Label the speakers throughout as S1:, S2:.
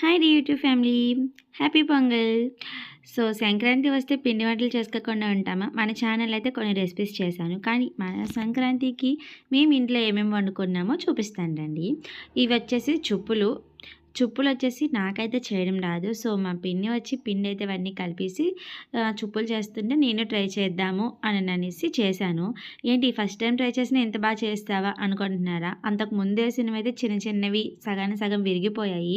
S1: Hi the YouTube family. Happy Pongal. So Sankranti వస్తే పిండి వంటలు చేసుకోకుండా ఉంటామా? మన ఛానల్ అయితే కొన్ని రెసిపీస్ చేశాను. కానీ మన సంక్రాంతికి మేము ఇంట్లో ఏమేమి వండుకున్నామో చూపిస్తాను రండి. ఇవి వచ్చేసి చుప్పులొచ్చేసి నాకైతే చేయడం రాదు. సో మా పిన్ని వచ్చి పిండి అయితే అవన్నీ కలిపేసి చుప్పులు చేస్తుంటే నేను ట్రై చేద్దాము అని అనేసి చేశాను. ఏంటి ఫస్ట్ టైం ట్రై చేసినా ఎంత బాగా చేస్తావా అనుకుంటున్నారా? అంతకు ముందేసినవైతే చిన్న చిన్నవి సగానికి సగం విరిగిపోయాయి.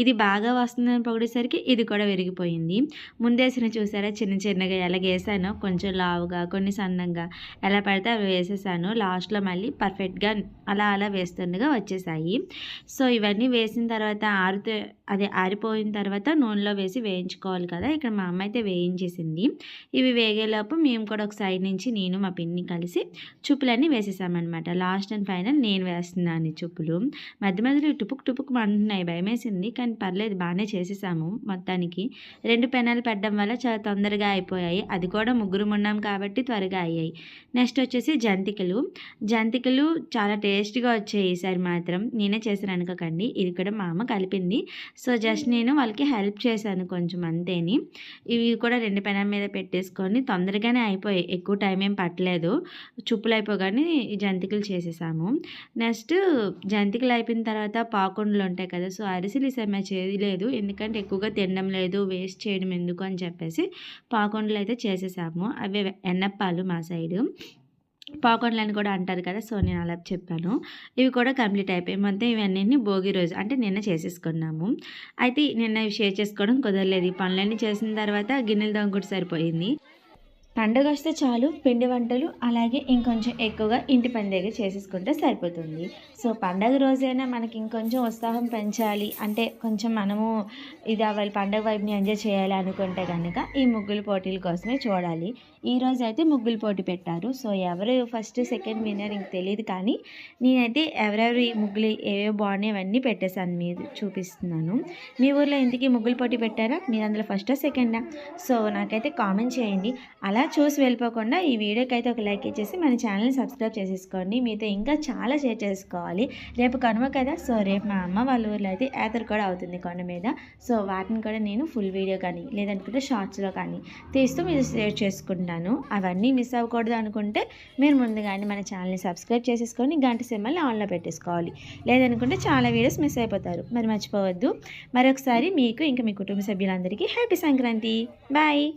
S1: ఇది బాగా వస్తుందని పొగిడేసరికి ఇది కూడా విరిగిపోయింది. ముందేసిన చూసారా చిన్న చిన్నగా ఎలాగేసానో, కొంచెం లావుగా కొన్ని సన్నంగా ఎలా పడితే అవి వేసేసాను. లాస్ట్లో మళ్ళీ పర్ఫెక్ట్గా అలా వేస్తుండగా వచ్చేసాయి. సో ఇవన్నీ వేసిన తర్వాత ఆరిపోయిన తర్వాత నూనెలో వేసి వేయించుకోవాలి కదా. ఇక్కడ మా అమ్మ అయితే వేయించేసింది. ఇవి వేగేలోపు మేము కూడా ఒక సైడ్ నుంచి నేను మా పిన్ని కలిసి చుప్పులన్నీ వేసేసామన్నమాట. లాస్ట్ అండ్ ఫైనల్ నేను వేస్తున్నాను ఈ చుప్పులు. మధ్య మధ్యలో టుపుక్ అంటున్నాయి, భయమేసింది. కానీ పర్లేదు, బాగానే చేసేసాము. మొత్తానికి 2 పెనాలు పెట్టడం వల్ల చాలా తొందరగా అయిపోయాయి. అది కూడా ముగ్గురు ఉన్నాం కాబట్టి త్వరగా అయ్యాయి. నెక్స్ట్ వచ్చేసి జంతికలు చాలా టేస్ట్గా వచ్చాయి ఈసారి మాత్రం. నేనే చేశాను అనుకోకండి, ఇది కూడా మా అమ్మ కలిపింది. సో జస్ట్ నేను వాళ్ళకి హెల్ప్ చేశాను కొంచెం అంతేని. ఇవి కూడా 2 పెనాల మీద పెట్టేసుకొని తొందరగానే అయిపోయాయి, ఎక్కువ టైం ఏం పట్టలేదు. చుప్పులు అయిపోగానే ఈ జంతికలు చేసేసాము. నెక్స్ట్ జంతికలు అయిపోయిన తర్వాత పాకుండలు ఉంటాయి కదా. సో అరిసెలు ఈసారి చేయలేదు, ఎందుకంటే ఎక్కువగా తినడం లేదు, వేస్ట్ చేయడం ఎందుకు అని చెప్పేసి పాకుండలు అయితే చేసేసాము. అవి ఎన్నప్పాలు మా సైడు పాకుండలని కూడా అంటారు కదా. సో నేను అలా చెప్పాను. ఇవి కూడా కంప్లీట్ అయిపోయాయి. మొత్తం ఇవన్నీ భోగి రోజు అంటే నిన్న చేసేసుకున్నాము. అయితే నిన్న ఇవి షేర్ చేసుకోవడం కుదరలేదు. ఈ పనులన్నీ చేసిన తర్వాత గిన్నెలు తోముకుంటే సరిపోయింది. పండుగ వస్తే చాలు పిండి వంటలు, అలాగే ఇంకొంచెం ఎక్కువగా ఇంటి పని దగ్గర చేసేసుకుంటే సరిపోతుంది. సో పండగ రోజైనా మనకి ఇంకొంచెం ఉత్సాహం పెంచాలి అంటే, కొంచెం మనము ఇది అవ్వాలి, పండగ వైపుని ఎంజాయ్ చేయాలి అనుకుంటే కనుక ఈ ముగ్గుల పోటీల కోసమే చూడాలి. ఈరోజు అయితే ముగ్గుల పోటీ పెట్టారు. సో ఎవరు ఫస్ట్ సెకండ్ విన్నర్ ఇంక తెలియదు, కానీ నేనైతే ఎవరెవరి ముగ్గులు ఏవేవి బాగున్నాయి అవన్నీ పెట్టేశాను, మీరు చూపిస్తున్నాను. మీ ఊర్లో ఇంతకీ ముగ్గుల పోటీ పెట్టారా? మీరు అందులో ఫస్టా సెకండా? సో నాకైతే కామెంట్ చేయండి. అలా చూసి వెళ్ళిపోకుండా ఈ వీడియోకి అయితే ఒక లైక్ ఇచ్చేసి మన ఛానల్ని సబ్స్క్రైబ్ చేసేసుకోండి. మీతో ఇంకా చాలా షేర్ చేసుకోవాలి. రేపు కనుమ కదా. సో రేపు మా అమ్మ వాళ్ళ ఊర్లో అయితే యాత్ర కూడా అవుతుంది కొండ మీద. సో వాటిని కూడా నేను ఫుల్ వీడియో కానీ లేదనుకుంటే షార్ట్స్లో కానీ తీస్తూ మీరు షేర్ చేసుకుంటాను. అవన్నీ మిస్ అవ్వకూడదు అనుకుంటే మీరు ముందుగానే మన ఛానల్ని సబ్స్క్రైబ్ చేసేసుకొని గంట సింబల్ని ఆన్లో పెట్టేసుకోవాలి. లేదనుకుంటే చాలా వీడియోస్ మిస్ అయిపోతారు. మరి మర్చిపోవద్దు. మరొకసారి మీకు ఇంకా మీ కుటుంబ సభ్యులందరికీ హ్యాపీ సంక్రాంతి. బాయ్.